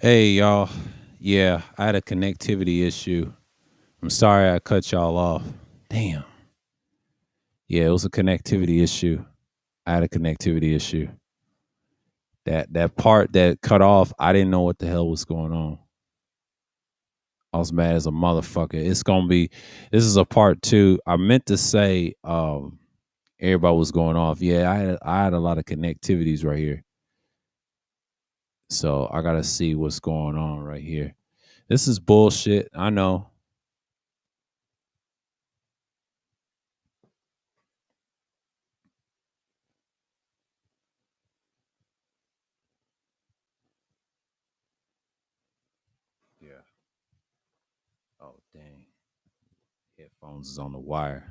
Hey y'all. Yeah, I had a connectivity issue. I'm sorry I cut y'all off. Damn. Yeah, it was a connectivity issue. I had a connectivity issue. That part that cut off, I didn't know what the hell was going on. I was mad as a motherfucker. It's gonna be this is a part two. I meant to say everybody was going off. Yeah, I had a lot of connectivities right here. So I gotta see what's going on right here. This is bullshit. I know. Yeah. Oh dang. Headphones is on the wire.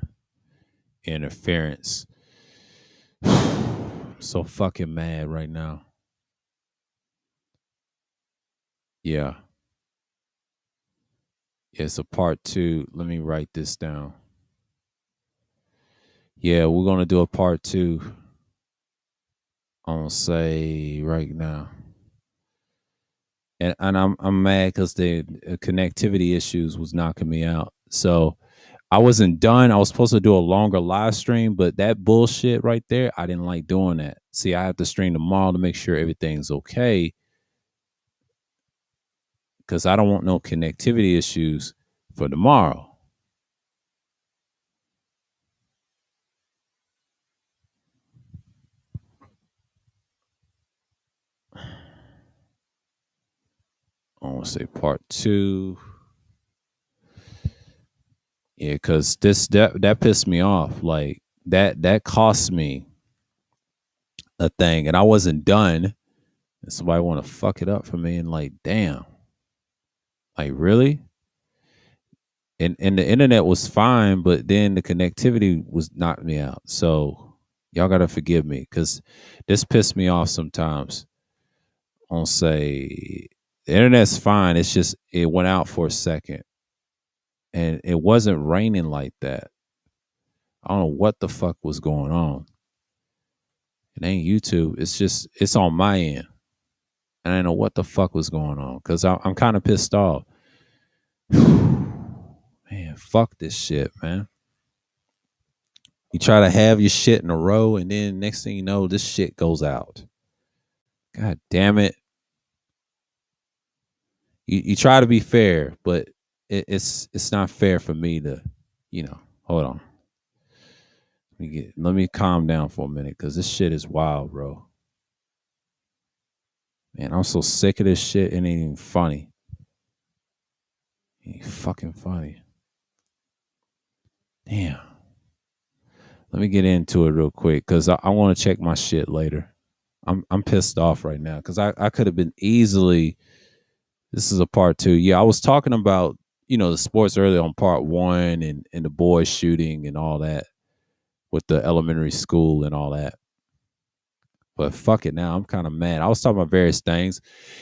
Interference. So fucking mad right now. Yeah. It's a part two. Let me write this down. Yeah, we're gonna do a part two. I'm gonna say right now. And I'm mad because the connectivity issues was knocking me out. So I wasn't done. I was supposed to do a longer live stream, but that bullshit right there, I didn't like doing that. See, I have to stream tomorrow to make sure everything's okay because I don't want no connectivity issues for tomorrow. I want to say part two. Yeah, because that pissed me off. Like that cost me a thing, and I wasn't done. And somebody want to fuck it up for me, and like, damn, like really? And the internet was fine, but then the connectivity was knocked me out. So y'all gotta forgive me because this pissed me off sometimes. On say the internet's fine. It's just it went out for a second, and it wasn't raining like that. I don't know what the fuck was going on. It ain't YouTube. It's just it's on my end, and I don't know what the fuck was going on because I'm kind of pissed off. Man, fuck this shit, man. You try to have your shit in a row, and then next thing you know, this shit goes out. God damn it! You try to be fair, but it's not fair for me to, Hold on, let me calm down for a minute because this shit is wild, bro. Man, I'm so sick of this shit. It ain't even funny. It ain't fucking funny. Damn. Let me get into it real quick because I want to check my shit later. I'm pissed off right now because I could have been easily. This is a part two. Yeah, I was talking about the sports earlier on part one and the boys shooting and all that with the elementary school and all that. But fuck it now. I'm kind of mad. I was talking about various things.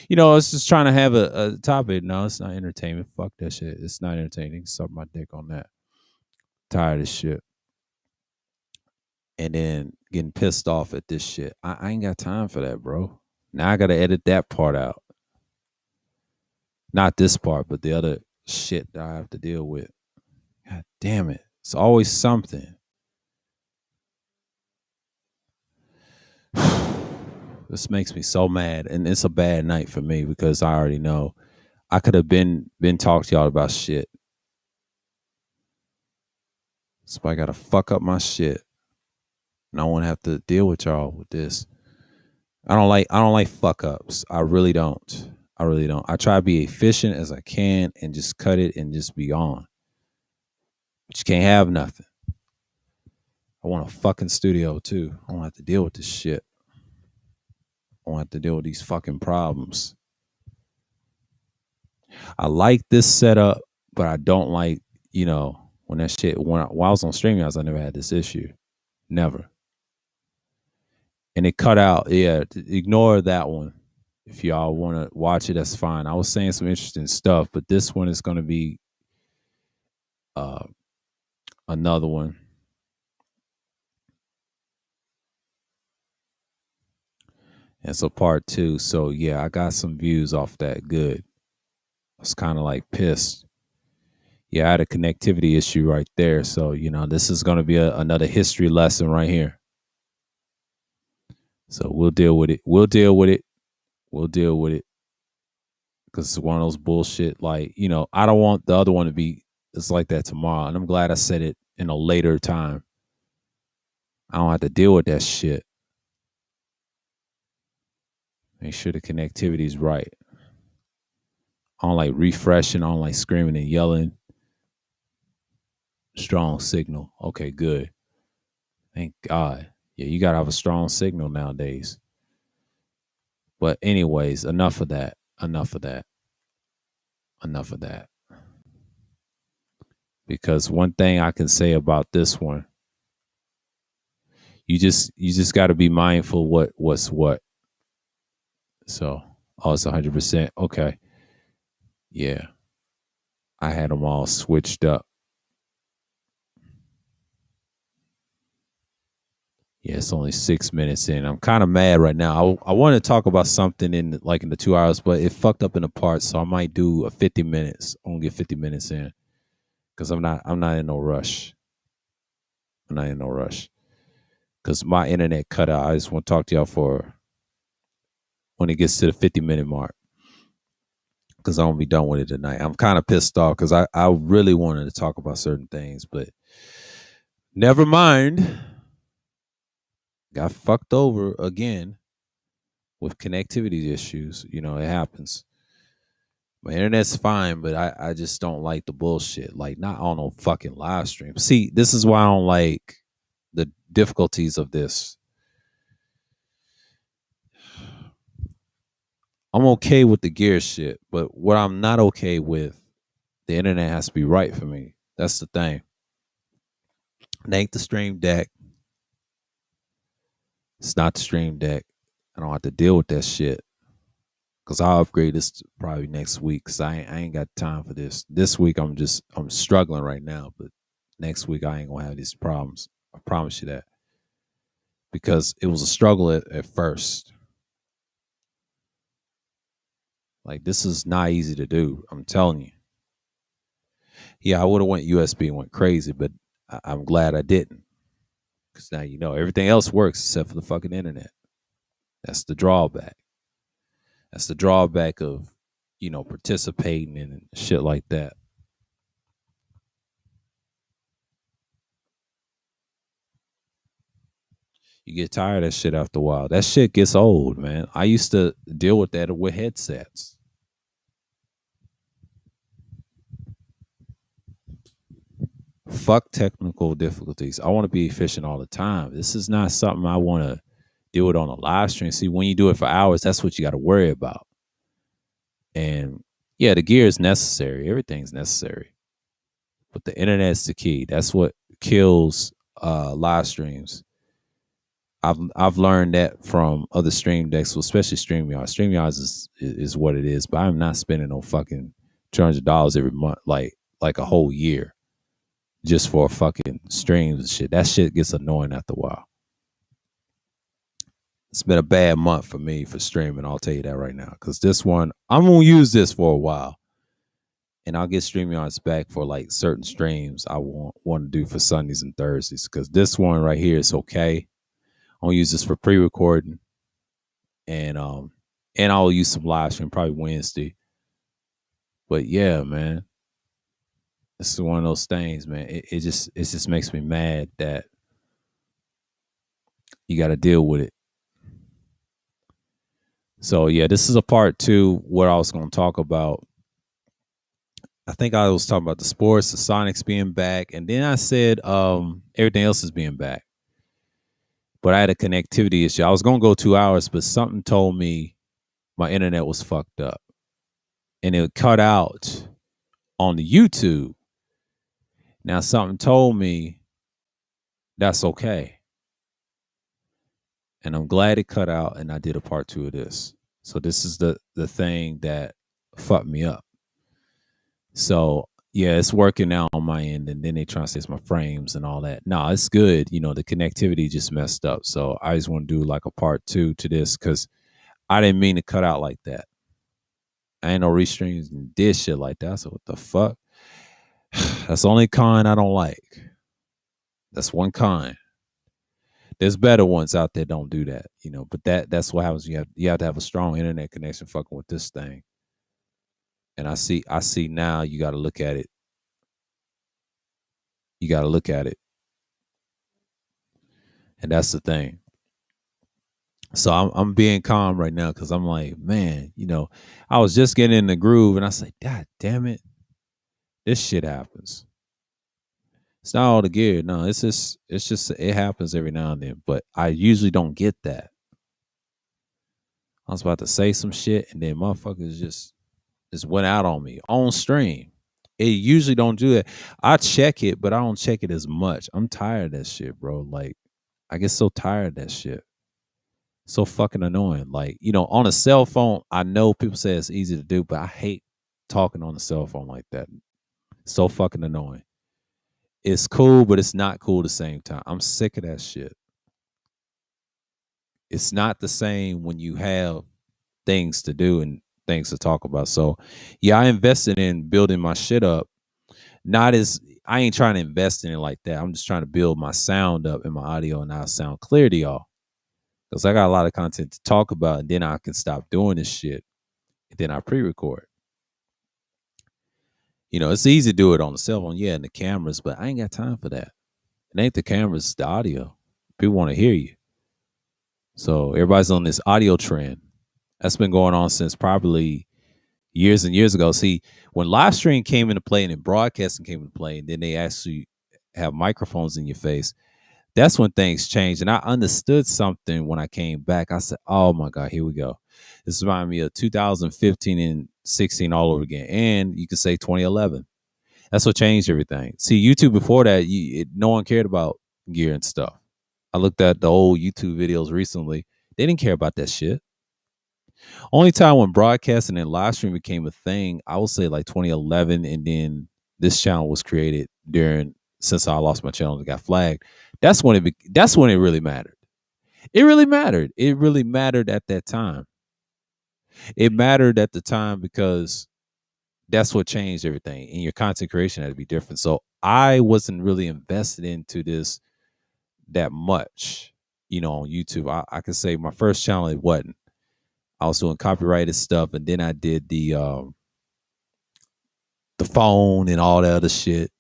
I was just trying to have a topic. No, it's not entertainment. Fuck that shit. It's not entertaining. Suck my dick on that. Tired of shit. And then getting pissed off at this shit. I ain't got time for that, bro. Now I got to edit that part out. Not this part, but the other shit that I have to deal with. God damn it. It's always something. This makes me so mad. And it's a bad night for me because I already know I could have been talked to y'all about shit. So I gotta fuck up my shit. And I won't have to deal with y'all with this. I don't like fuck ups. I really don't. I really don't. I try to be efficient as I can and just cut it and just be on. But you can't have nothing. I want a fucking studio too. I don't have to deal with this shit. I don't have to deal with these fucking problems. I like this setup, but I don't like, when that shit while I was on streaming, I never had this issue. Never. And it cut out. Yeah, ignore that one. If y'all want to watch it, that's fine. I was saying some interesting stuff, but this one is going to be uh, another one. And so part two. So yeah, I got some views off that. Good. I was kind of like pissed. Yeah, I had a connectivity issue right there. So, this is going to be another history lesson right here. So we'll deal with it. We'll deal with it. We'll deal with it. Because it's one of those bullshit. Like, I don't want the other one to be it's like that tomorrow. And I'm glad I said it in a later time. I don't have to deal with that shit. Make sure the connectivity is right. I don't like refreshing. I don't like screaming and yelling. Strong signal. Okay, good. Thank God. Yeah, you gotta have a strong signal nowadays. But anyways, enough of that. Enough of that. Enough of that. Because one thing I can say about this one, you just got to be mindful what's what. So, oh, it's 100%. Okay, yeah, I had them all switched up. Yeah, it's only 6 minutes in. I'm kind of mad right now. I want to talk about something in the 2 hours, but it fucked up in the parts, so I might do a 50 minutes. I'm gonna get 50 minutes in because I'm not in no rush. I'm not in no rush because my internet cut out. I just want to talk to y'all for when it gets to the 50-minute mark because I'm gonna be done with it tonight. I'm kind of pissed off because I really wanted to talk about certain things, but never mind. Got fucked over again with connectivity issues. It happens. My internet's fine, but I just don't like the bullshit. Like, not on no fucking live stream. See, this is why I don't like the difficulties of this. I'm okay with the gear shit, but what I'm not okay with, the internet has to be right for me. That's the thing. It ain't the Stream Deck. It's not the Stream Deck. I don't have to deal with that shit. Cause I'll upgrade this probably next week. Cause I ain't got time for this. This week I'm struggling right now, but next week I ain't gonna have these problems. I promise you that. Because it was a struggle at first. Like, this is not easy to do. I'm telling you. Yeah, I would have went USB and went crazy, but I'm glad I didn't. Because now everything else works except for the fucking internet. That's the drawback. That's the drawback of participating in shit like that. You get tired of that shit after a while. That shit gets old, man. I used to deal with that with headsets. Fuck technical difficulties. I want to be efficient all the time. This is not something I want to deal with on a live stream. See, when you do it for hours, that's what you got to worry about. And yeah, the gear is necessary. Everything's necessary. But the internet's the key. That's what kills live streams. I've learned that from other stream decks, especially StreamYard. StreamYard is what it is, but I'm not spending no fucking $200 every month, like a whole year, just for fucking streams and shit. That shit gets annoying after a while. It's been a bad month for me for streaming. I'll tell you that right now, because this one I'm gonna use this for a while, and I'll get StreamYards back for like certain streams I want to do for Sundays and Thursdays. Because this one right here is okay. I'll use this for pre-recording, and I'll use some live stream probably Wednesday. But yeah, man, this is one of those things, man. It just makes me mad that you got to deal with it. So yeah, this is a part two. What I was going to talk about. I think I was talking about the sports, the Sonics being back, and then I said everything else is being back. But I had a connectivity issue. I was going to go 2 hours, but something told me my internet was fucked up. And it cut out on the YouTube. Now, something told me that's okay. And I'm glad it cut out, and I did a part two of this. So this is the thing that fucked me up. So yeah, it's working now on my end, and then they try to say it's my frames and all that. No, it's good. The connectivity just messed up. So I just want to do like a part two to this because I didn't mean to cut out like that. I ain't no restreams and did shit like that. So what the fuck? That's the only con I don't like. That's one con. There's better ones out there don't do that, But that's what happens. You have to have a strong internet connection fucking with this thing. And I see now you got to look at it. You got to look at it, and that's the thing. So I'm being calm right now because I'm like, man, I was just getting in the groove, and I say, God damn it, this shit happens. It's not all the gear. No, it's just it happens every now and then. But I usually don't get that. I was about to say some shit, and then motherfuckers just went out on me on stream. It usually don't do that. I check it, but I don't check it as much. I'm tired of that shit, bro. Like, I get so tired of that shit. So fucking annoying. Like, on a cell phone, I know people say it's easy to do, but I hate talking on the cell phone like that. So fucking annoying. It's cool, but it's not cool at the same time. I'm sick of that shit. It's not the same when you have things to do and things to talk about. So, yeah, I invested in building my shit up. Not as I ain't trying to invest in it like that. I'm just trying to build my sound up and my audio, and I'll sound clear to y'all. Because I got a lot of content to talk about, and then I can stop doing this shit. And then I pre-record. It's easy to do it on the cell phone, yeah, and the cameras, but I ain't got time for that. It ain't the cameras, it's the audio. People want to hear you. So everybody's on this audio trend. That's been going on since probably years and years ago. See, when live stream came into play and then broadcasting came into play, and then they actually have microphones in your face, that's when things changed. And I understood something when I came back. I said, oh my God, here we go. This reminded me of 2015 and 16 all over again. And you could say 2011. That's what changed everything. See, YouTube before that, no one cared about gear and stuff. I looked at the old YouTube videos recently. They didn't care about that shit. Only time when broadcasting and live stream became a thing, I would say like 2011, and then this channel was created since I lost my channel and got flagged. That's when it really mattered. It really mattered. It really mattered at that time. It mattered at the time because that's what changed everything, and your content creation had to be different. So I wasn't really invested into this that much, on YouTube. I could say my first channel, it wasn't. I was doing copyrighted stuff, and then I did the phone and all that other shit.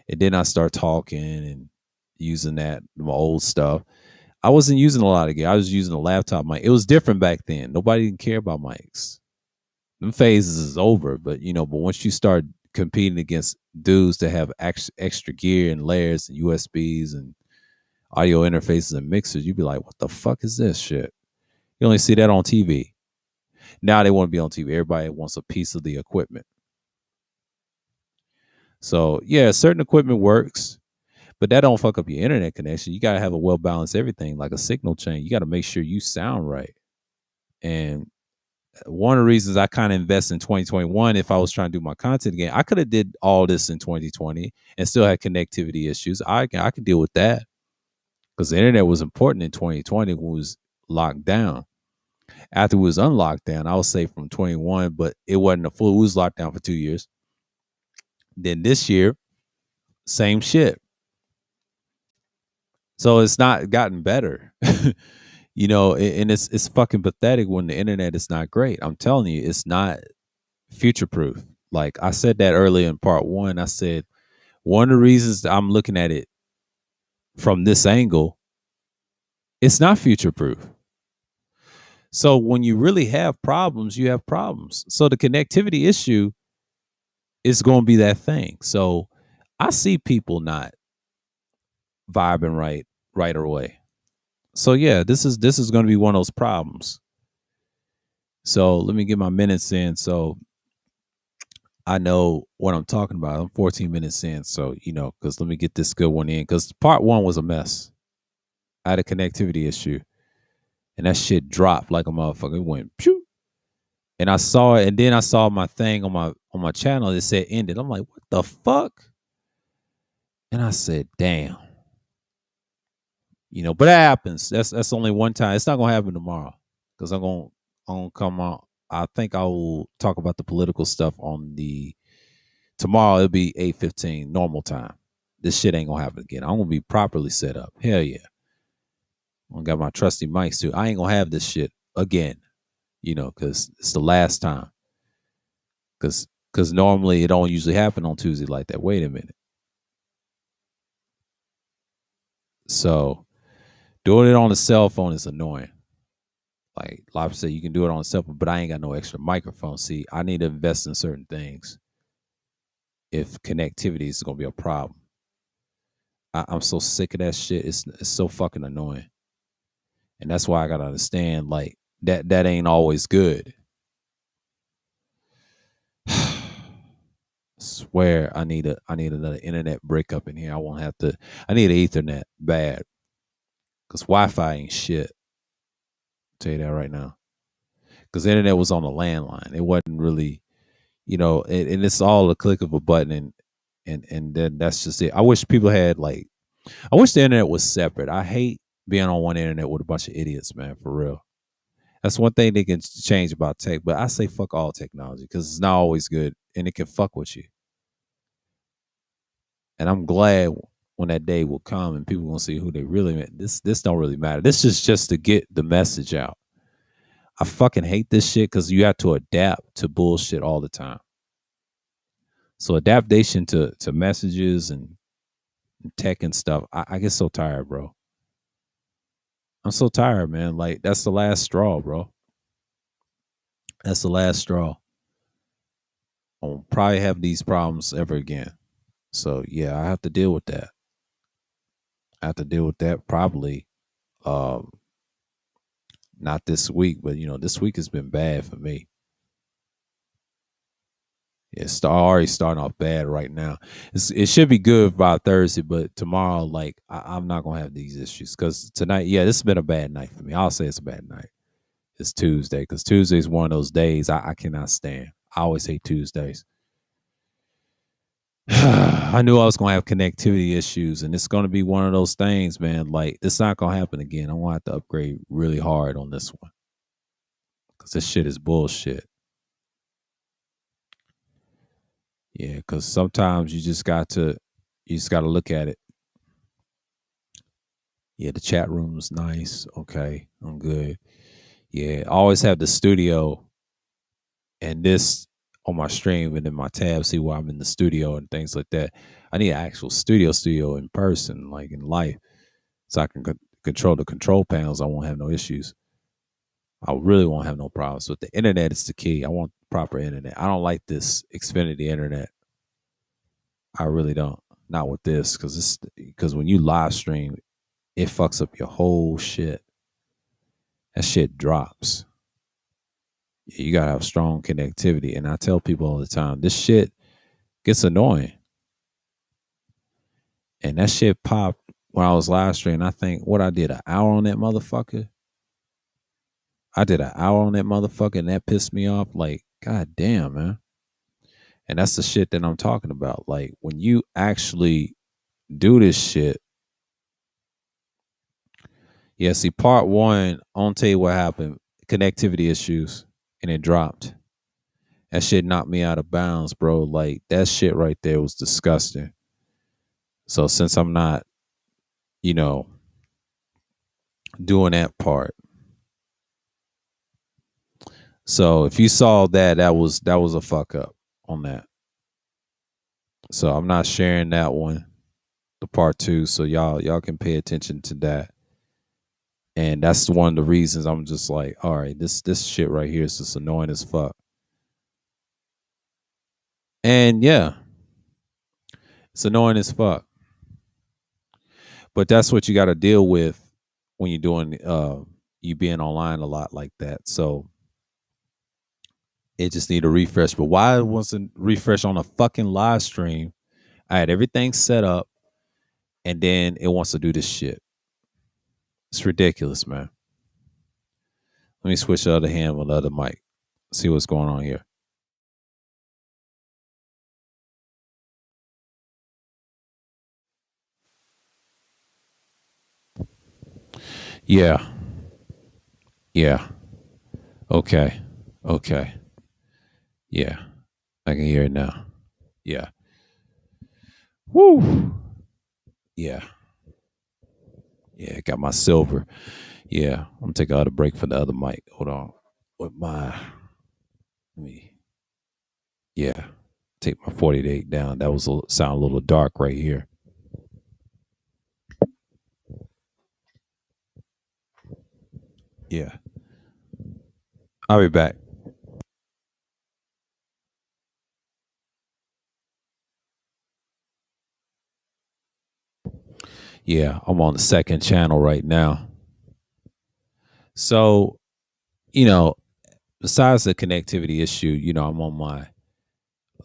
And then I started talking and using my old stuff. I wasn't using a lot of gear. I was using a laptop mic. It was different back then. Nobody didn't care about mics. Them phases is over, but once you start competing against dudes that have extra gear and layers and USBs and audio interfaces and mixers, you'd be like, what the fuck is this shit? You only see that on TV. Now they want to be on TV. Everybody wants a piece of the equipment. So yeah, certain equipment works, but that don't fuck up your internet connection. You gotta have a well balanced everything, like a signal chain. You gotta make sure you sound right. And one of the reasons I kind of invest in 2021, if I was trying to do my content again, I could have did all this in 2020 and still had connectivity issues. I could deal with that because the internet was important in 2020 when it was locked down. After it was unlocked down, I would say from 21, but it wasn't a full. It was locked down for 2 years. Then this year, same shit. So it's not gotten better. And it's fucking pathetic when the internet is not great. I'm telling you, it's not future proof. Like I said that earlier in part one, I said one of the reasons I'm looking at it from this angle, it's not future proof. So when you really have problems, you have problems. So the connectivity issue is going to be that thing. So I see people not vibing right away. So yeah, this is going to be one of those problems. So let me get my minutes in so I know what I'm talking about. I'm 14 minutes in, so because let me get this good one in because part one was a mess. I had a connectivity issue, and that shit dropped like a motherfucker. It went pew, and I saw it, and then I saw my thing on my channel. It said ended. I'm like, what the fuck? And I said, damn. But that happens. That's only one time. It's not gonna happen tomorrow because I'm gonna come on. I think I will talk about the political stuff on the tomorrow. It'll be 8:15 normal time. This shit ain't gonna happen again. I'm gonna be properly set up. Hell yeah. I got my trusty mics too. I ain't gonna have this shit again. Because it's the last time. Because normally it don't usually happen on Tuesday like that. Wait a minute. So doing it on a cell phone is annoying. Like Lobster said, you can do it on a cell phone, but I ain't got no extra microphone. See, I need to invest in certain things if connectivity is gonna be a problem. I'm so sick of that shit. It's so fucking annoying, and that's why I gotta understand like that ain't always good. Swear I need another internet breakup in here. I won't have to. I need an Ethernet bad because Wi-Fi ain't shit. I'll tell you that right now. Because the internet was on a landline. It wasn't really, and it's all a click of a button, and then that's just it. I wish people had like, I wish the internet was separate. I hate being on one internet with a bunch of idiots, man. For real. That's one thing they can change about tech, but I say fuck all technology because it's not always good and it can fuck with you. And I'm glad when that day will come and people gonna see who they really meant. This don't really matter. This is just to get the message out. I fucking hate this shit because you have to adapt to bullshit all the time. So adaptation to messages and tech and stuff, I get so tired, bro. I'm so tired, man. Like that's the last straw, bro. That's the last straw. I won't probably have these problems ever again. So yeah, I have to deal with that. I have to deal with that probably um not this week, but this week has been bad for me. It's already starting off bad right now. It should be good by Thursday, but tomorrow, like I'm not gonna have these issues because tonight, yeah, this has been a bad night for me. I'll say it's a bad night. It's Tuesday because Tuesday is one of those days I cannot stand. I always hate Tuesdays. I knew I was gonna have connectivity issues, and it's gonna be one of those things, man. Like it's not gonna happen again. I'm gonna have to upgrade really hard on this one because this shit is bullshit. Yeah, because sometimes you just got to look at it. Yeah, the chat room's nice. Okay, I'm good. Yeah, I always have the studio and this on my stream and in my tab, see where I'm in the studio and things like that. I need an actual studio in person, like in life, so I can control the control panels. I won't have no issues. I really won't have no problems. But the internet is the key. I want proper internet. I don't like this Xfinity internet. I really don't. Not with this, because when you live stream, it fucks up your whole shit. That shit drops. You gotta have strong connectivity. And I tell people all the time, this shit gets annoying. And that shit popped when I was live streaming. I think what I did an hour on that motherfucker. I did an hour on that motherfucker, and that pissed me off. Like, god damn, man. And that's the shit that I'm talking about. Like, when you actually do this shit, yeah. See, part one, I'll tell you what happened. Connectivity issues, and it dropped. That shit knocked me out of bounds, bro. Like that shit right there was disgusting. So since I'm not, you know, doing that part, so if you saw that, that was a fuck up on that. So I'm not sharing that one, the part two. So y'all can pay attention to that. And that's one of the reasons I'm just like, all right, this shit right here is just annoying as fuck. And yeah, it's annoying as fuck. But that's what you got to deal with when you're doing you being online a lot like that. So it just need a refresh. But why it wasn't refresh on a fucking live stream? I had everything set up, and then it wants to do this shit. It's ridiculous, man. Let me switch the other hand with the other mic. See what's going on here. Yeah, yeah. Okay. Okay. Yeah. I can hear it now. Yeah. Woo. Yeah. Yeah. Got my silver. Yeah. I'm gonna take another break for the other mic. Hold on. With my let me yeah. Take my 48 down. That was sound a little dark right here. Yeah. I'll be back. Yeah, I'm on the second channel right now. So, you know, besides the connectivity issue, I'm on my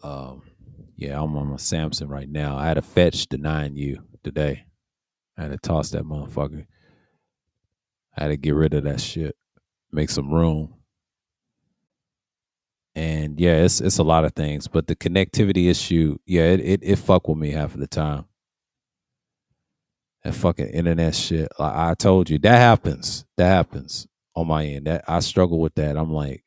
um I'm on my Samsung right now. I had to fetch the 9U today. I had to toss that motherfucker. I had to get rid of that shit, make some room. And yeah, it's a lot of things, but the connectivity issue, yeah, it fuck with me half of the time. That fucking internet shit. Like I told you, that happens. That happens on my end. That I struggle with that. I'm like,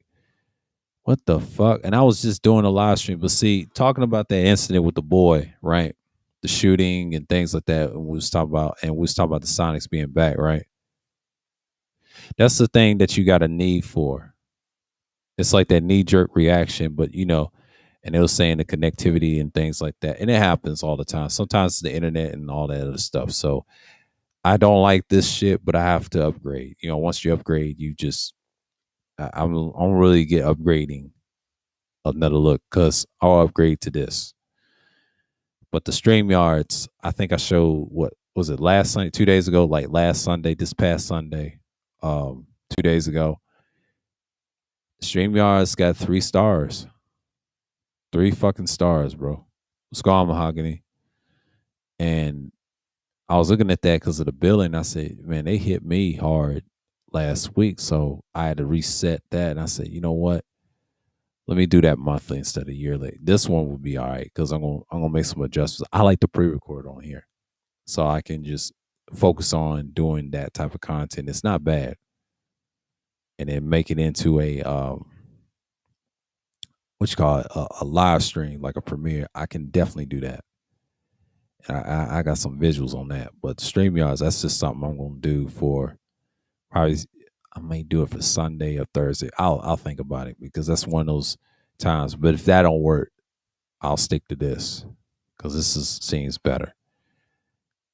what the fuck? And I was just doing a live stream. But see, talking about that incident with the boy, right? The shooting and things like that. And we was talking about the Sonics being back, right? That's the thing that you got a need for. It's like that knee jerk reaction, but and it was saying the connectivity and things like that. And it happens all the time. Sometimes it's the internet and all that other stuff. So I don't like this shit, but I have to upgrade. Once you upgrade, you just I'm really get upgrading another look because I'll upgrade to this. But the stream yards, I think I showed what was it last Sunday, 2 days ago, like last Sunday, this past Sunday, 2 days ago. Stream yards got 3 stars, 3 fucking stars, bro. What's going on, Mahogany? And I was looking at that because of the billing. I said, man, they hit me hard last week, so I had to reset that. And I said, you know what? Let me do that monthly instead of yearly. This one will be all right because I'm gonna make some adjustments. I like to pre-record on here, so I can just focus on doing that type of content. It's not bad, and then make it into a what you call it, a live stream like a premiere. I can definitely do that. And I got some visuals on that, but StreamYards, that's just something I'm gonna do for probably. I may do it for Sunday or Thursday. I'll think about it because that's one of those times. But if that don't work, I'll stick to this because seems better.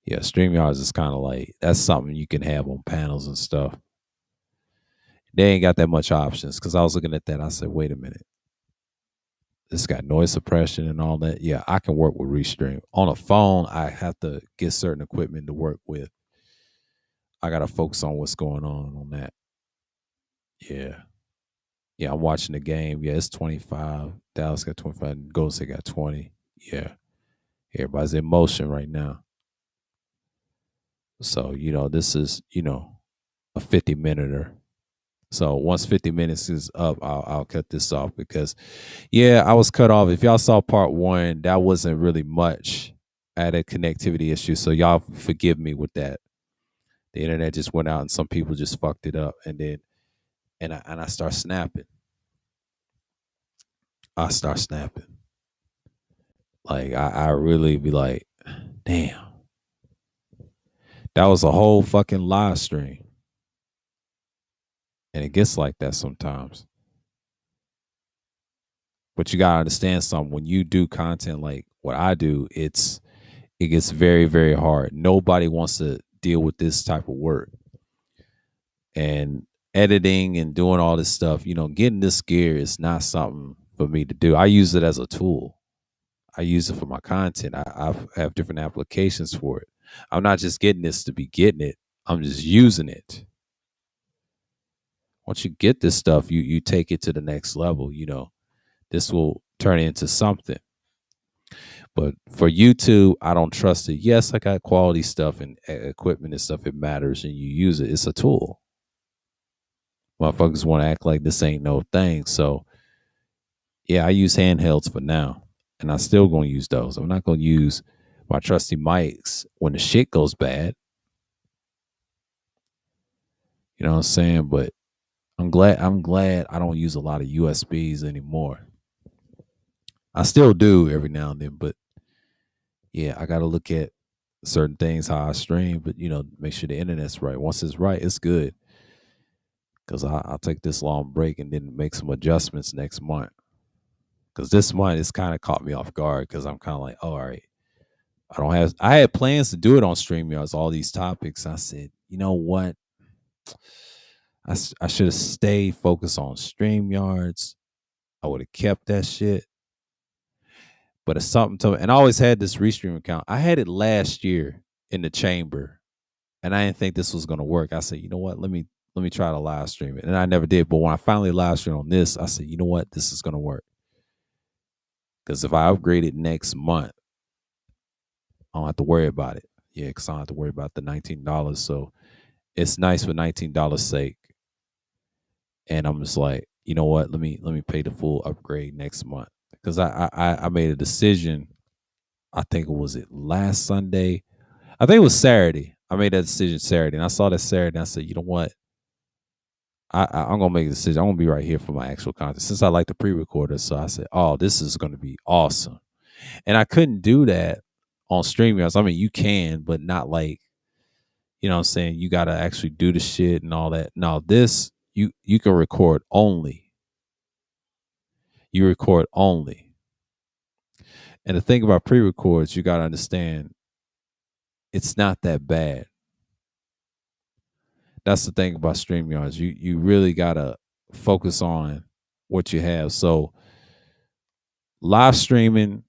Yeah, StreamYards is kind of like that's something you can have on panels and stuff. They ain't got that much options because I was looking at that. I said, wait a minute, this got noise suppression and all that. Yeah, I can work with Restream on a phone. I have to get certain equipment to work with. I gotta focus on what's going on that. Yeah, yeah. I'm watching the game. Yeah, it's 25. Dallas got 25. Golden State got 20. Yeah, everybody's in motion right now. So this is a 50 minute. So once 50 minutes is up, I'll cut this off because, yeah, I was cut off. If y'all saw part one, that wasn't really much. I had a connectivity issue, so y'all forgive me with that. The internet just went out, and some people just fucked it up, and then I start snapping. I start snapping. Like I really be like, damn, that was a whole fucking live stream, and it gets like that sometimes. But you gotta understand something. When you do content like what I do, it gets very, very hard. Nobody wants to deal with this type of work. And editing and doing all this stuff, getting this gear is not something for me to do. I use it as a tool. I use it for my content. I have different applications for it. I'm not just getting this to be getting it. I'm just using it. Once you get this stuff, you take it to the next level. This will turn into something. But for YouTube, I don't trust it. Yes, I got quality stuff and equipment and stuff. It matters, and you use it. It's a tool. Motherfuckers want to act like this ain't no thing. So yeah, I use handhelds for now, and I still gonna use those. I'm not gonna use my trusty mics when the shit goes bad. You know what I'm saying? But I'm glad I don't use a lot of USBs anymore. I still do every now and then, but yeah, I got to look at certain things how I stream, but make sure the internet's right. Once it's right, it's good. Because I'll take this long break and then make some adjustments next month. Because this month it's kind of caught me off guard because I'm kind of like, oh, all right, I had plans to do it on StreamYards, all these topics. I said, you know what? I should have stayed focused on StreamYards. I would have kept that shit. But it's something to, and I always had this Restream account. I had it last year in the chamber, and I didn't think this was gonna work. I said, you know what? Let me try to live stream it, and I never did. But when I finally live streamed on this, I said, you know what? This is gonna work because if I upgrade it next month, I don't have to worry about it. Yeah, because I don't have to worry about the $19. So it's nice for $19 sake. And I'm just like, you know what? Let me pay the full upgrade next month because I made a decision. I think it last Sunday. I think it was Saturday. I made that decision Saturday, and I saw that Saturday. And I said, you know what? I'm gonna make a decision. I'm gonna be right here for my actual content since I like the pre-recorder. So I said, oh, this is gonna be awesome. And I couldn't do that on StreamYards. I mean, you can, but not like what I'm saying. You gotta actually do the shit and all that. No, this you can record only. You record only. And the thing about pre-records, you gotta understand, it's not that bad. That's the thing about StreamYards. You really gotta focus on what you have. So live streaming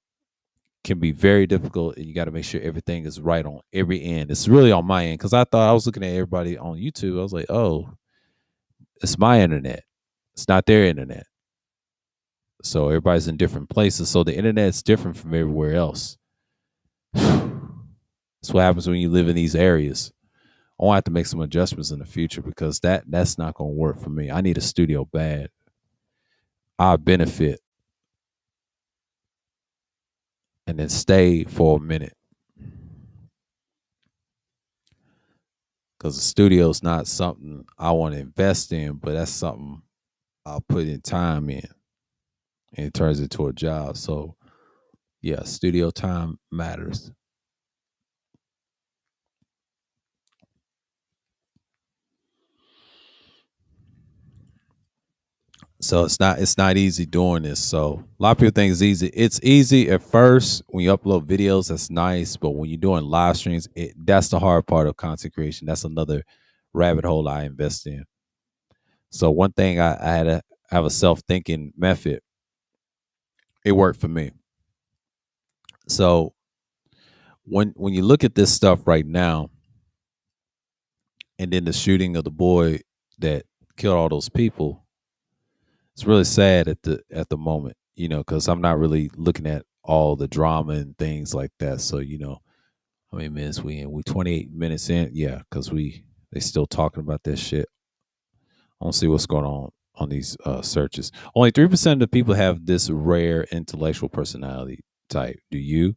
can be very difficult, and you got to make sure everything is right on every end. It's really on my end because I thought I was looking at everybody on YouTube. I was like, oh, it's my internet. It's not their internet. So everybody's in different places. So the internet's different from everywhere else. That's what happens when you live in these areas. I'll have to make some adjustments in the future because that's not going to work for me. I need a studio bad. I benefit and then stay for a minute because the studio is not something I want to invest in, but that's something I'll put in time in, and it turns into a job. So yeah, studio time matters. So it's not easy doing this. So a lot of people think it's easy. It's easy at first when you upload videos. That's nice, but when you're doing live streams, that's the hard part of content creation. That's another rabbit hole I invest in. So one thing I had to have a self thinking method. It worked for me. So when you look at this stuff right now, and then the shooting of the boy that killed all those people, it's really sad at the moment, because I'm not really looking at all the drama and things like that. So how many minutes we in? We 28 minutes in, yeah, because they still talking about this shit. I don't see what's going on these searches. Only 3% of the people have this rare intellectual personality type. Do you?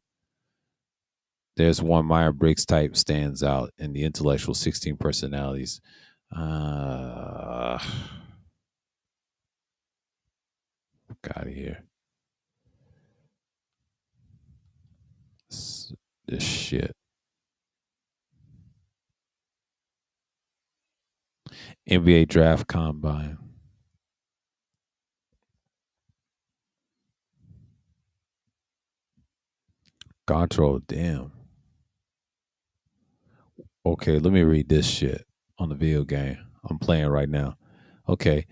There's one Meyer Briggs type stands out in the intellectual 16 personalities. Uh, Out of here. This shit. NBA draft combine. Control, damn. Okay, let me read this shit on the video game I'm playing right now. Okay.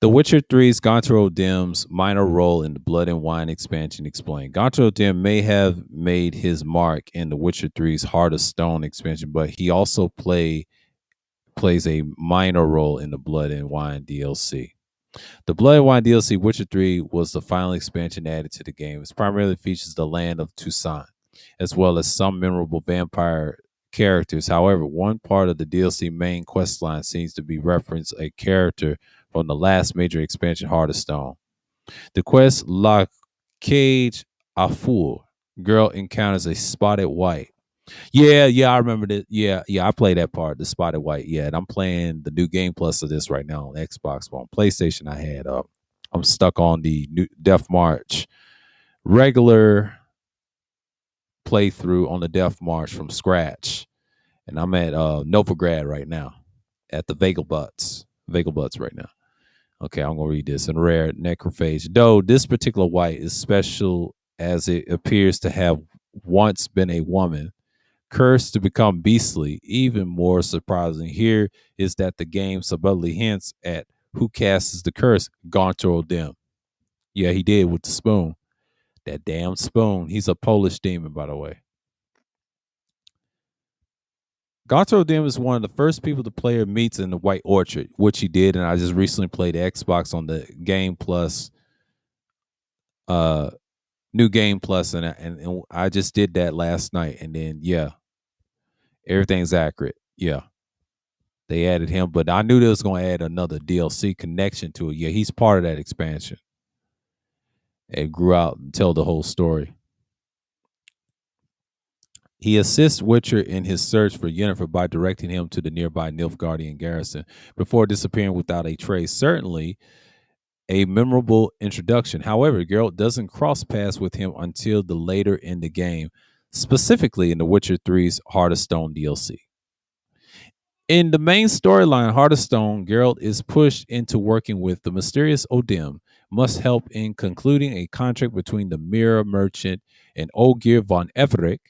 The Witcher 3's Gonto Dim's minor role in the Blood and Wine expansion explained. Gonto Dim may have made his mark in the Witcher 3's Heart of Stone expansion, but he also plays a minor role in the Blood and Wine DLC. The Blood and Wine DLC Witcher 3 was the final expansion added to the game. It primarily features the land of Toussaint, as well as some memorable vampire characters. However, one part of the DLC main questline seems to be reference a character from the last major expansion, Heart of Stone. The quest La Cage Afour girl encounters a spotted white, Yeah, yeah, I remember that. Yeah, yeah, I played that part, the Spotted White. Yeah, and I'm playing the new game plus of this right now on Xbox. But on PlayStation, I had I'm stuck on the new Death March regular playthrough on the Death March from scratch, and I'm at Novigrad right now at the Vagel Butts right now. Okay, I'm gonna read this. In rare necrophage, though this particular white is special as it appears to have once been a woman cursed to become beastly. Even more surprising here is that the game subtly hints at who casts the curse, Gonto Dim. Yeah, he did with the spoon. That damn spoon. He's a Polish demon, by the way. Gonto Dim is one of the first people the player meets in the White Orchard, which he did, and I just recently played the Xbox on the Game Plus, uh, new Game Plus, and I just did that last night, and then yeah, everything's accurate. Yeah, they added him, but I knew they was going to add another DLC connection to it. Yeah, he's part of that expansion. It grew out and tell the whole story. He assists Witcher in his search for Yennefer by directing him to the nearby Nilfgaardian garrison before disappearing without a trace. Certainly a memorable introduction. However, Geralt doesn't cross paths with him until the later in the game, specifically in The Witcher 3's Heart of Stone DLC. In the main storyline, Heart of Stone, Geralt is pushed into working with the mysterious Odin, must help in concluding a contract between the mirror merchant and Olgir von Everec.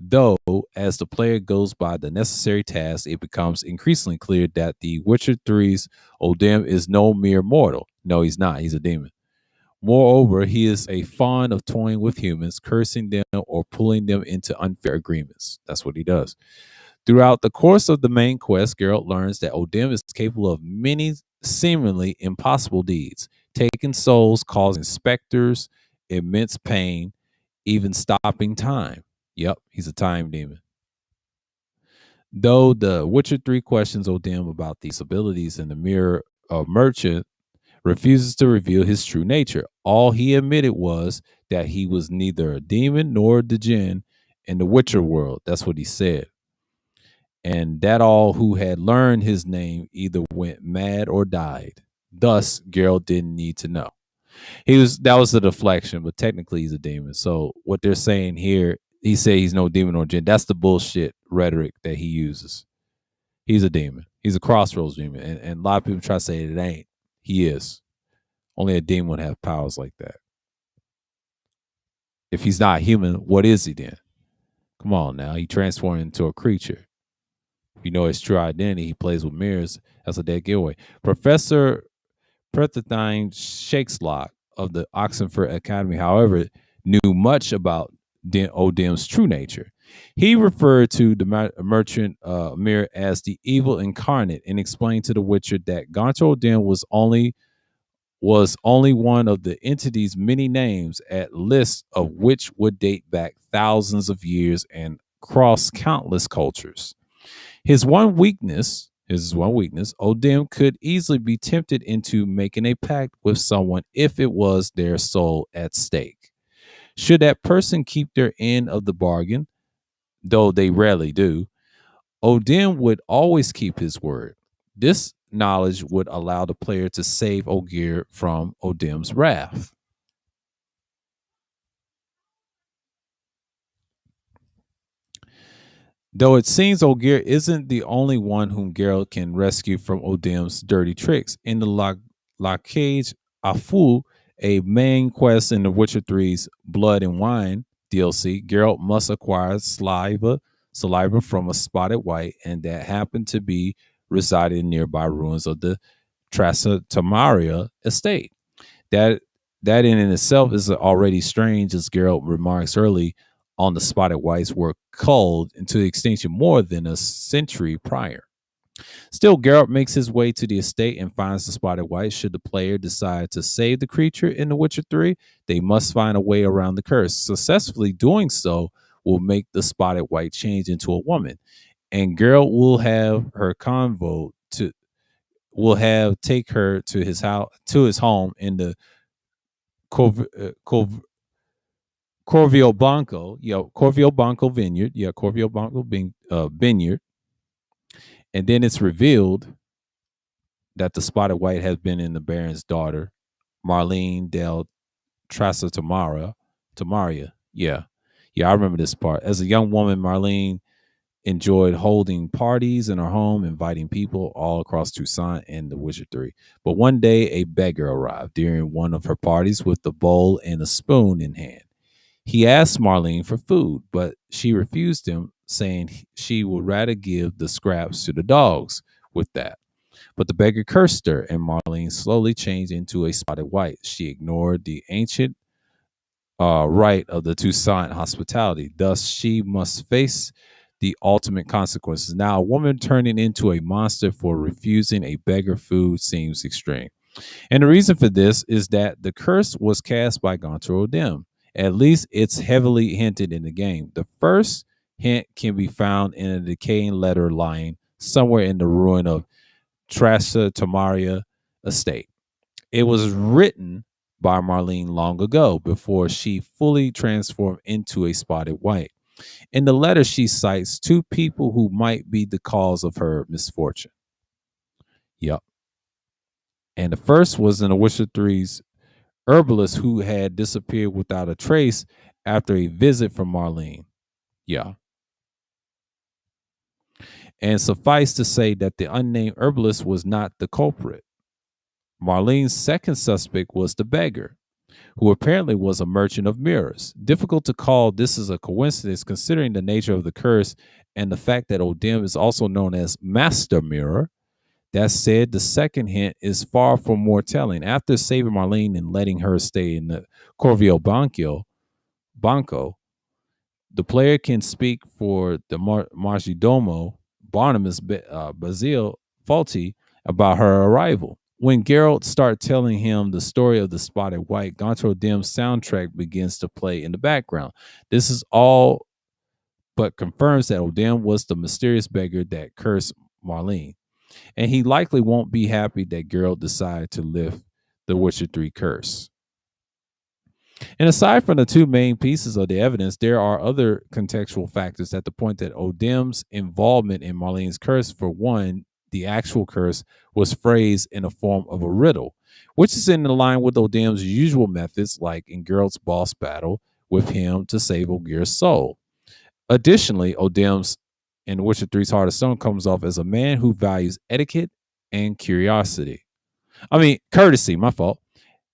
Though, as the player goes by the necessary tasks, it becomes increasingly clear that the Witcher 3's Odin is no mere mortal. No, he's not. He's a demon. Moreover, he is a fond of toying with humans, cursing them or pulling them into unfair agreements. That's what he does. Throughout the course of the main quest, Geralt learns that Odin is capable of many seemingly impossible deeds, taking souls, causing specters immense pain, even stopping time. Yep, he's a time demon. Though the Witcher 3 questions Odin about these abilities in the Mirror of Merchant refuses to reveal his true nature. All he admitted was that he was neither a demon nor the djinn in the Witcher world. That's what he said. And that all who had learned his name either went mad or died. Thus, Geralt didn't need to know. That was a deflection, but technically he's a demon. So what they're saying here, he said he's no demon or jinn. That's the bullshit rhetoric that he uses. He's a demon. He's a crossroads demon. And a lot of people try to say it ain't. He is. Only a demon would have powers like that. If he's not human, what is he then? Come on now. He transformed into a creature. If you know his true identity, he plays with mirrors. That's a dead giveaway. Professor Perthine Shakeslock of the Oxenford Academy, however, knew much about Odim's true nature. He referred to the merchant mirror as the evil incarnate and explained to the Witcher that Gonto Odim was only one of the entity's many names, at list of which would date back thousands of years and cross countless cultures. His one weakness, Odim could easily be tempted into making a pact with someone if it was their soul at stake. Should that person keep their end of the bargain, though they rarely do, Odin would always keep his word. This knowledge would allow the player to save Ogir from Odim's wrath. Though it seems Olgierd isn't the only one whom Geralt can rescue from Odim's dirty tricks. In the La Cage Afu, a main quest in The Witcher 3's Blood and Wine DLC, Geralt must acquire saliva from a spotted white, and that happened to be residing in nearby ruins of the Trasatamaria estate. That that in itself is already strange, as Geralt remarks early on. The spotted whites were culled into extinction more than a century prior. Still, Geralt makes his way to the estate and finds the spotted white. Should the player decide to save the creature in The Witcher 3, they must find a way around the curse. Successfully doing so will make the spotted white change into a woman, and Geralt will have take her to his house, to his home in the Corvio Blanco, Corvio Blanco Vineyard, Corvio Blanco Vineyard, and then it's revealed that the spotted white has been in the Baron's daughter, Marlene del Tamaria. Yeah, I remember this part. As a young woman, Marlene enjoyed holding parties in her home, inviting people all across Tucson and the Wizardry. But one day, a beggar arrived during one of her parties with a bowl and a spoon in hand. He asked Marlene for food, but she refused him, saying she would rather give the scraps to the dogs with that. But the beggar cursed her, and Marlene slowly changed into a spotted white. She ignored the ancient right of the Toussaint hospitality. Thus, she must face the ultimate consequences. Now, a woman turning into a monster for refusing a beggar food seems extreme. And the reason for this is that the curse was cast by Gonter O'Dim. At least it's heavily hinted in the game. The first hint can be found in a decaying letter lying somewhere in the ruin of Trasa Tamaria estate. It was written by Marlene long ago before she fully transformed into a spotted white. In the letter, she cites two people who might be the cause of her misfortune. Yep. And the first was in the Witcher Three's herbalist who had disappeared without a trace after a visit from Marlene. Yeah. And suffice to say that the unnamed herbalist was not the culprit. Marlene's second suspect was the beggar, who apparently was a merchant of mirrors. Difficult to call this as a coincidence considering the nature of the curse and the fact that O'Dim is also known as Master Mirror. That said, the second hint is far from more telling. After saving Marlene and letting her stay in the Corvio Banco, the player can speak for the Margidomo, Barnabas Basil Faulty, about her arrival. When Geralt starts telling him the story of the spotted white, Gonto Dim's soundtrack begins to play in the background. This is all but confirms that O'Dim was the mysterious beggar that cursed Marlene. And he likely won't be happy that Geralt decided to lift the Witcher 3 curse. And aside from the two main pieces of the evidence, there are other contextual factors at the point that O'Dim's involvement in Marlene's curse. For one, the actual curse was phrased in the form of a riddle, which is in line with O'Dim's usual methods, like in Geralt's boss battle with him to save Ogier's soul. Additionally, O'Dim's in Witcher 3's Heart of Stone comes off as a man who values etiquette and curiosity. Courtesy, my fault.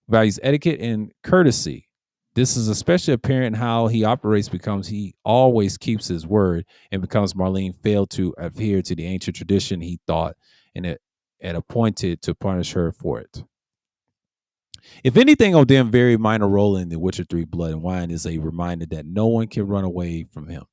Values etiquette and courtesy. This is especially apparent how he operates because he always keeps his word and becomes Marlene failed to adhere to the ancient tradition he thought and appointed to punish her for it. If anything, O'Dim very minor role in The Witcher 3 Blood and Wine is a reminder that no one can run away from him.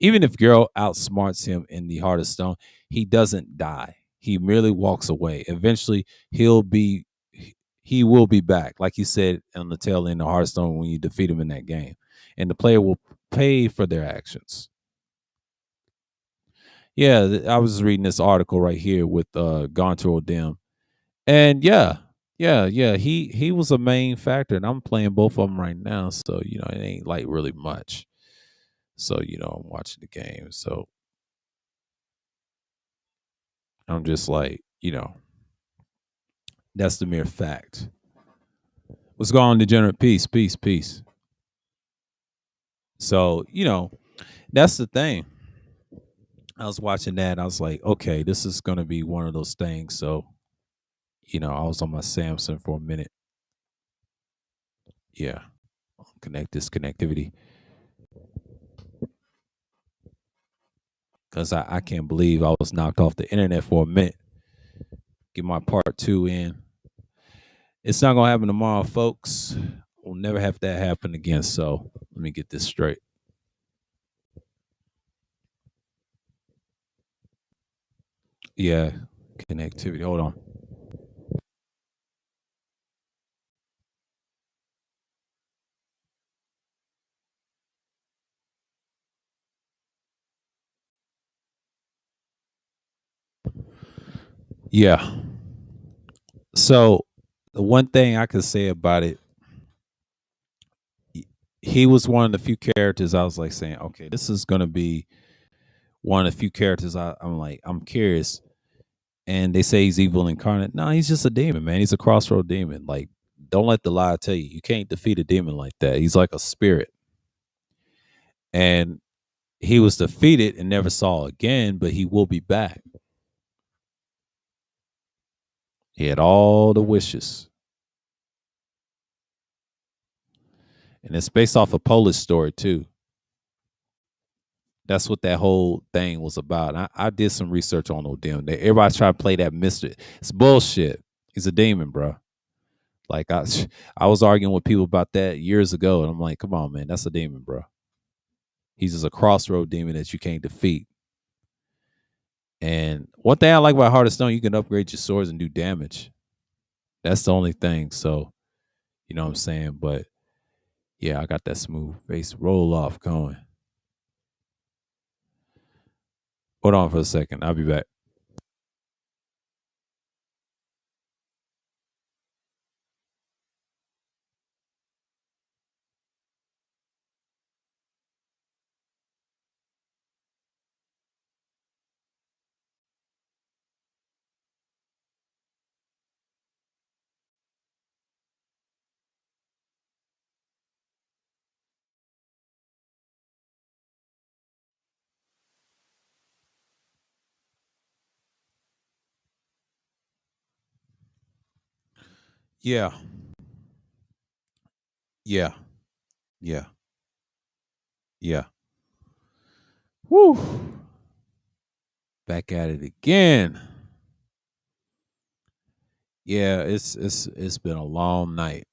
Even if Geralt outsmarts him in The Heart of Stone, he doesn't die. He merely walks away. Eventually, he will be back, like you said on the tail end of Hearthstone when you defeat him in that game, and the player will pay for their actions. Yeah, I was reading this article right here with Gonto O'Dim, and he was a main factor, and I'm playing both of them right now, so it ain't like really much. So I'm watching the game, so I'm just like that's the mere fact. What's going on, degenerate? Peace, peace, peace. So that's the thing. I was watching that. I was like, okay, this is gonna be one of those things. So, I was on my Samsung for a minute. Yeah, connect this connectivity because I can't believe I was knocked off the internet for a minute. Get my part two in. It's not gonna happen tomorrow, folks. We'll never have that happen again. So let me get this straight. Yeah, connectivity. Hold on. Yeah. So the one thing I could say about it, he was one of the few characters I was like saying, okay, this is gonna be one of the few characters I'm like, I'm curious. And they say he's evil incarnate. No, he's just a demon, man. He's a crossroad demon. Like, don't let the lie tell you. You can't defeat a demon like that. He's like a spirit. And he was defeated and never saw again, but he will be back. He had all the wishes. And it's based off a Polish story too. That's what that whole thing was about. I did some research on Odin. Everybody's trying to play that mystery. It's bullshit. He's a demon, bro. Like I was arguing with people about that years ago, and I'm like, come on, man, that's a demon, bro. He's just a crossroad demon that you can't defeat. And one thing I like about Heart of Stone, you can upgrade your swords and do damage. That's the only thing. So, you know what I'm saying? But yeah, I got that smooth face roll off going. Hold on for a second. I'll be back. Yeah. Yeah. Yeah. Yeah. Woo. Back at it again. Yeah, it's been a long night.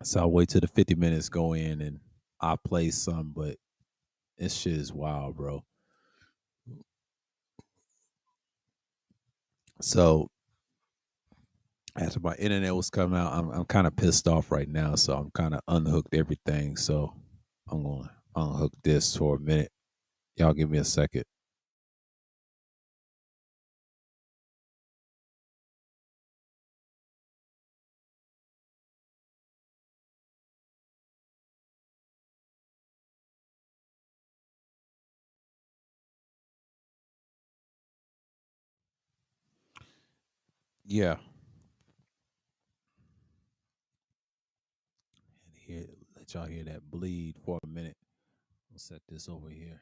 So I'll wait till the 50 minutes go in and I'll play some, but this shit is wild, bro. So after my internet was coming out, I'm kind of pissed off right now. So I'm kind of unhooked everything. So I'm gonna unhook this for a minute. Y'all give me a second. Yeah. Here, let y'all hear that bleed for a minute. I'll set this over here.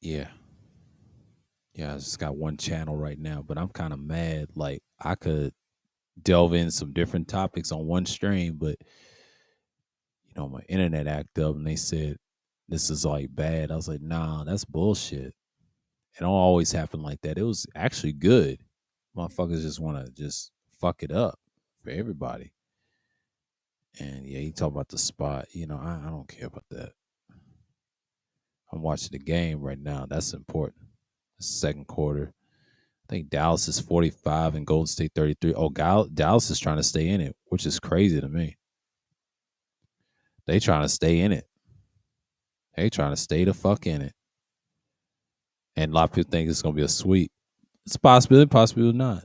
Yeah. Yeah, I just got one channel right now, but I'm kind of mad. Like I could delve in some different topics on one stream, but my internet act up and they said this is like bad. I was like, nah, that's bullshit. It don't always happen like that. It was actually good. Motherfuckers just want to just fuck it up for everybody. And yeah, you talk about the spot. I don't care about that. I'm watching the game right now. That's important. Second quarter. I think Dallas is 45 and Golden State 33. Oh, Dallas is trying to stay in it, which is crazy to me. They trying to stay in it. They trying to stay the fuck in it. And a lot of people think it's gonna be a sweep. It's a possibility, possibly not.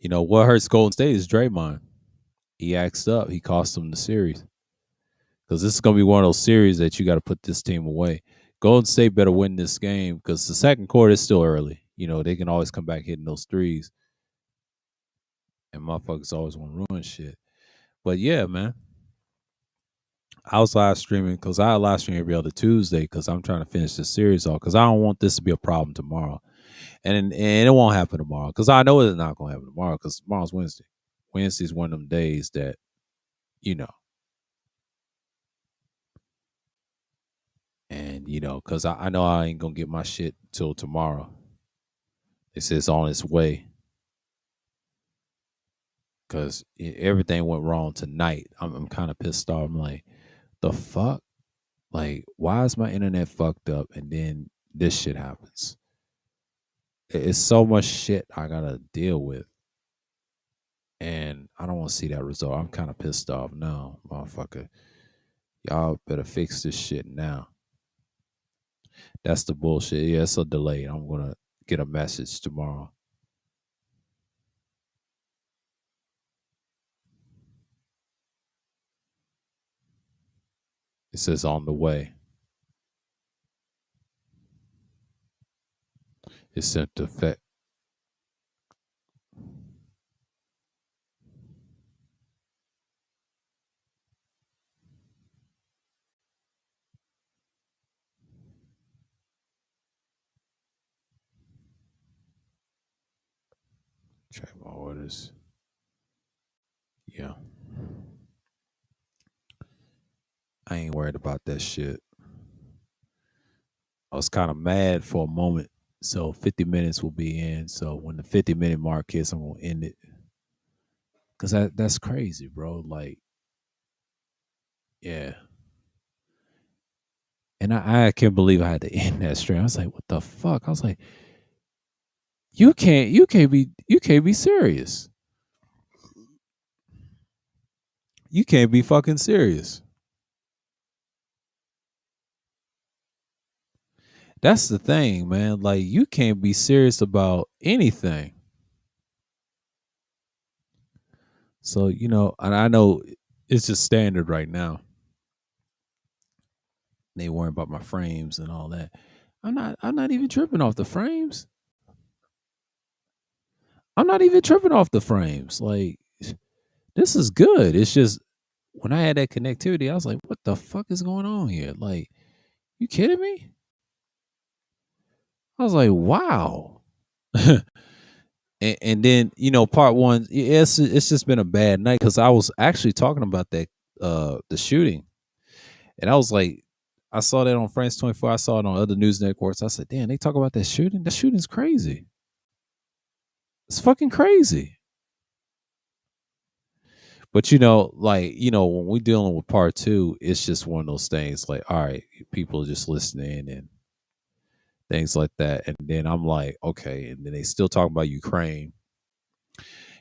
What hurts Golden State is Draymond. He acts up. He cost them the series because this is gonna be one of those series that you got to put this team away. Golden State better win this game because the second quarter is still early. They can always come back hitting those threes, and motherfuckers always want to ruin shit. But yeah, man, I was live streaming because I live stream every other Tuesday because I'm trying to finish this series off because I don't want this to be a problem tomorrow, and it won't happen tomorrow because I know it's not gonna happen tomorrow because tomorrow's Wednesday. Wednesday's one of them days that you know, and because I know I ain't gonna get my shit till tomorrow. They say it's on its way because everything went wrong tonight. I'm kind of pissed off. I'm like, the fuck, like, why is my internet fucked up and then this shit happens? It's so much shit I gotta deal with, and I don't want to see that result. I'm kind of pissed off now, motherfucker. Y'all better fix this shit now. That's the bullshit. Yeah, it's a delay. I'm gonna get a message tomorrow. It says on the way. It's sent to effect. Check my orders. Yeah. I ain't worried about that shit. I was kind of mad for a moment. So 50 minutes will be in. So when the 50-minute mark hits, I'm gonna end it. Cause that's crazy, bro. Like, yeah. And I can't believe I had to end that stream. I was like, what the fuck? I was like, you can't be serious. You can't be fucking serious. That's the thing, man. Like, you can't be serious about anything. So, and I know it's just standard right now. They worry about my frames and all that. I'm not even tripping off the frames. I'm not even tripping off the frames. Like, this is good. It's just when I had that connectivity, I was like, what the fuck is going on here? Like, you kidding me? I was like, wow. And then, part one, it's just been a bad night because I was actually talking about that the shooting. And I was like, I saw that on France 24. I saw it on other news networks. I said, damn, they talk about that shooting. That shooting's crazy. It's fucking crazy. But when we're dealing with part two, it's just one of those things like, all right, people just listening and things like that. And then I'm like, okay. And then they still talk about Ukraine.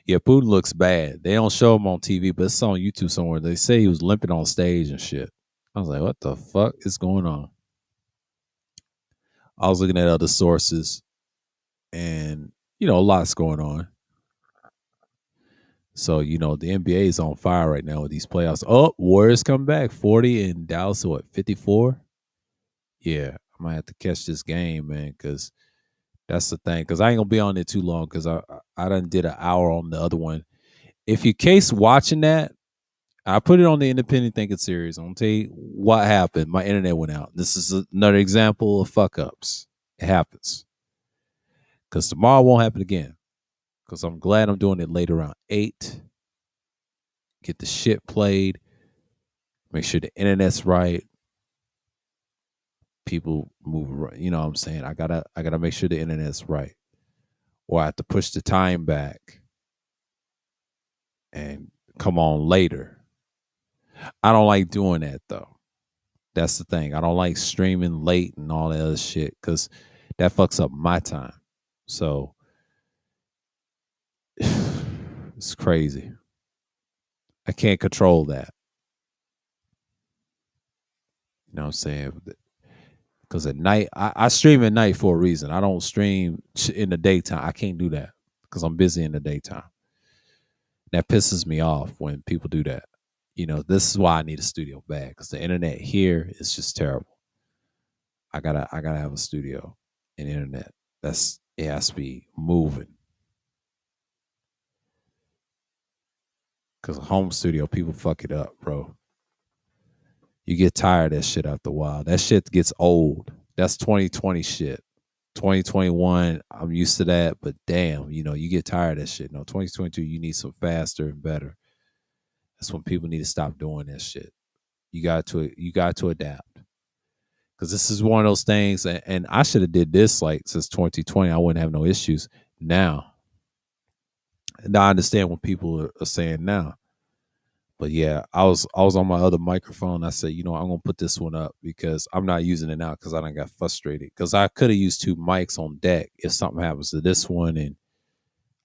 Yeah, Putin looks bad. They don't show him on TV, but it's on YouTube somewhere. They say he was limping on stage and shit. I was like, what the fuck is going on? I was looking at other sources and, a lot's going on. So, the NBA is on fire right now with these playoffs. Oh, Warriors come back 40 and Dallas, what, 54? Yeah, I might have to catch this game, man, because that's the thing. Because I ain't going to be on it too long because I done did an hour on the other one. If you case watching that, I put it on the Independent Thinking series. I'm going to tell you what happened. My internet went out. This is another example of fuck ups. It happens. Because tomorrow won't happen again. Because I'm glad I'm doing it late around 8. Get the shit played. Make sure the internet's right. People move around. You know what I'm saying? I gotta make sure the internet's right. Or I have to push the time back and come on later. I don't like doing that though. That's the thing. I don't like streaming late and all that other shit because that fucks up my time. So it's crazy. I can't control that. You know what I'm saying? Because at night, I stream at night for a reason. I don't stream in the daytime. I can't do that because I'm busy in the daytime. That pisses me off when people do that. This is why I need a studio bag because the internet here is just terrible. I gotta have a studio and internet. It has to be moving. Because a home studio, people fuck it up, bro. You get tired of that shit after a while. That shit gets old. That's 2020 shit. 2021, I'm used to that, but damn, you get tired of that shit. No, 2022, you need some faster and better. That's when people need to stop doing that shit. You got to adapt. Because this is one of those things, and I should have did this like since 2020. I wouldn't have no issues now. And I understand what people are saying now. But yeah, I was on my other microphone. I said, I'm gonna put this one up because I'm not using it now because I done got frustrated. Because I could have used 2 mics on deck if something happens to this one, and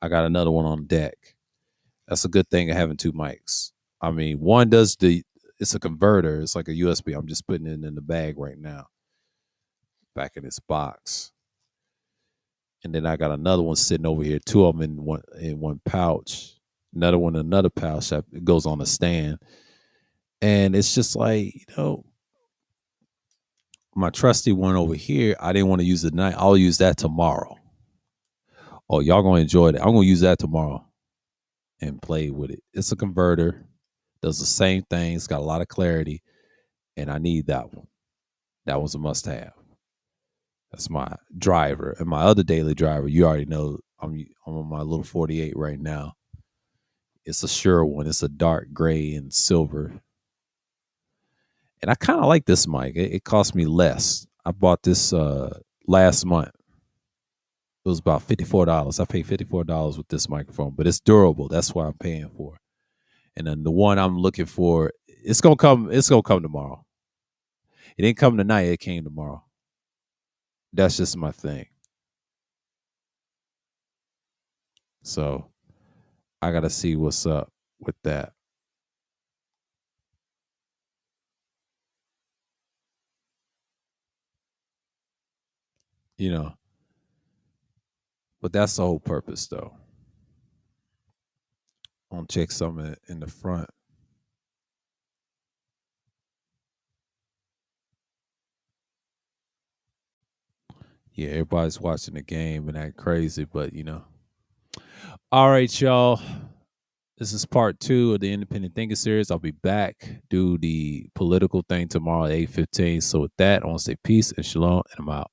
I got another one on deck. That's a good thing of having 2 mics. I mean, one does it's a converter. It's like a USB. I'm just putting it in the bag right now, back in its box. And then I got another one sitting over here. 2 of them in one pouch. Another one in another pouch that goes on a stand. And it's just like, my trusty one over here, I didn't want to use it tonight. I'll use that tomorrow. Oh, y'all gonna enjoy it. I'm gonna use that tomorrow and play with it. It's a converter, does the same thing. It's got a lot of clarity, and I need that one. That one's a must have. That's my driver. And my other daily driver, you already know I'm on my little 48 right now. It's a Shure one. It's a dark gray and silver. And I kind of like this mic. It cost me less. I bought this last month. It was about $54. I paid $54 with this microphone, but it's durable. That's what I'm paying for. And then the one I'm looking for, it's gonna come. It's gonna come tomorrow. It didn't come tonight. It came tomorrow. That's just my thing. So I gotta see what's up with that. You know, but that's the whole purpose, though. I'm gonna check something in the front. Yeah, everybody's watching the game and act crazy, but All right, y'all. This is part 2 of the Independent Thinking series. I'll be back, do the political thing tomorrow at 8:15. So with that, I want to say peace and shalom, and I'm out.